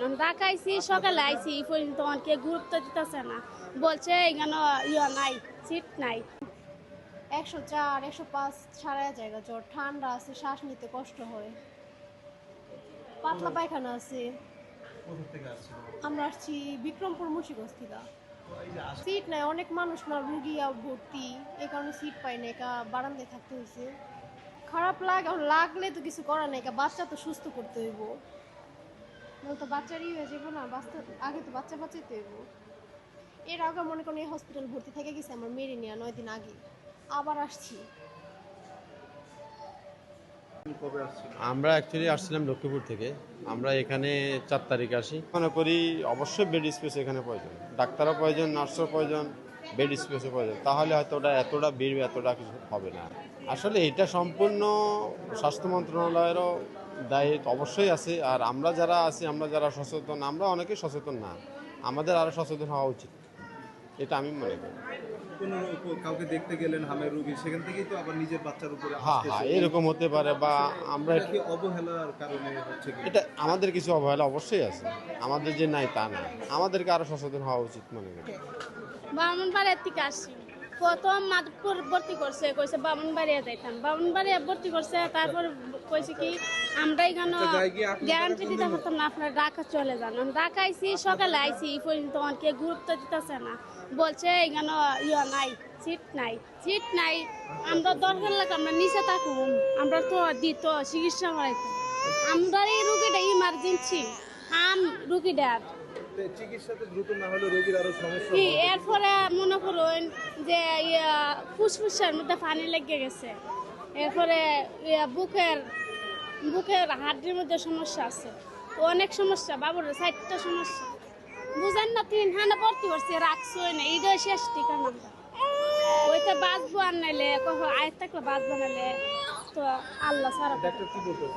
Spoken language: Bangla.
যান। ঢাকা আইসি, সকালে আইসি, এই পর্যন্ত অনেকে গুরুত্ব দিতেছে না, বলছে এখানে নাই, সিট নাই। 104, 105 সারা জায়গা জ্বর, ঠান্ডা আছে, শ্বাস নিতে কষ্ট হয়, পাতলা পায়খানা আছে। কোথা থেকে আসছিল? আমরা আসছি বিক্রমপুর মুন্সিগঞ্জ থেকে। তো এই যে সিট নাই, অনেক মানুষ না রুগী ভর্তি, এই কারণে সিট পাই না, একা বারান্দায় থাকতে হয়েছে। খারাপ লাগলে তো কিছু করার নাই, বাচ্চা তো সুস্থ করতে হইব, নয়তো তো বাচ্চারই হয়ে যাবো না, আগে তো বাচ্চাই তো হইব। এর আগে মনে করেন এই হসপিটাল ভর্তি থেকে গেছে আমার মেরে নেওয়া 9 দিন আগে, আবার আসছি। আপনি কবে আসছিল? আমরা অ্যাকচুয়ালি আসছিলাম লক্ষ্মীপুর থেকে। আমরা এখানে 4 তারিখে আসি। মনে করি অবশ্যই বেড স্পেস এখানে প্রয়োজন, ডাক্তারও প্রয়োজন, নার্সও প্রয়োজন, বেড স্পেসও প্রয়োজন। তাহলে হয়তো এতটা ভিড় এতটা কিছু হবে না। আসলে এটা সম্পূর্ণ স্বাস্থ্য মন্ত্রণালয়েরও দায়িত্ব অবশ্যই আছে। আর আমরা যারা আছি, আমরা যারা সচেতন, আমরা অনেকেই সচেতন না, আমাদের আরও সচেতন হওয়া উচিত, এটা আমি মনে করি। কোনো কাউকে দেখতে গেলেন হামের রোগী, সেখান থেকেই তো আবার নিজের বাচ্চার উপরে হ্যাঁ আসতেছে। হ্যাঁ, এরকম হতে পারে। বা আমরা এটা কি অবহেলার কারণে হচ্ছে কি? এটা আমাদের কিছু অবহেলা অবশ্যই আছে, আমাদের যে নাই তা না, আমাদেরকে আরো সচেতন হওয়া উচিত মনে করি। ব্রাহ্মণবাড়িয়ার থেকে আসছি, প্রথম মাধবপুর ভর্তি করছে, কইছে ব্রাহ্মণবাড়িয়া যাইতাম, ব্রাহ্মণবাড়িয়া ভর্তি করছে, তারপর কইছে কি আমরা এখানে গ্যারান্টি দিতে পারতাম না, আপনারা ঢাকা চলে যান। ঢাকা আইসি, সকালে আইসি, এই পর্যন্ত অনেকে গুরুত্ব দিতেছে না, বলছে এখানে নাই, সিট নাই, সিট নাই। আমরা দরকার লাগে আমরা নিচে থাকুন, আমরা তো দিত চিকিৎসা করাইতাম। আমরা এই রুগীটা ইমার্জেন্সি রুগীটার চিকিৎসাতে দ্রুত না হলে রোগীর আরো সমস্যা কি, হবে। এরপরে মনে করুন যে ফুসফুসের মধ্যে পানি লেগে গেছে, এরপরে বুকের হাড়ের মধ্যে সমস্যা আছে, তো অনেক সমস্যা, বাবুর 4টা সমস্যা, বুঝেন না। 3 হানা ভর্তি করছে, রাখছোই না, এইটাই শেষ ঠিকানা। ওইটা বাঁচবো আর নাইলে কখন আয়ের থাকলে বাঁচবো, নাইলে তো আল্লাহ সারা। ডাক্তার কি বলতো?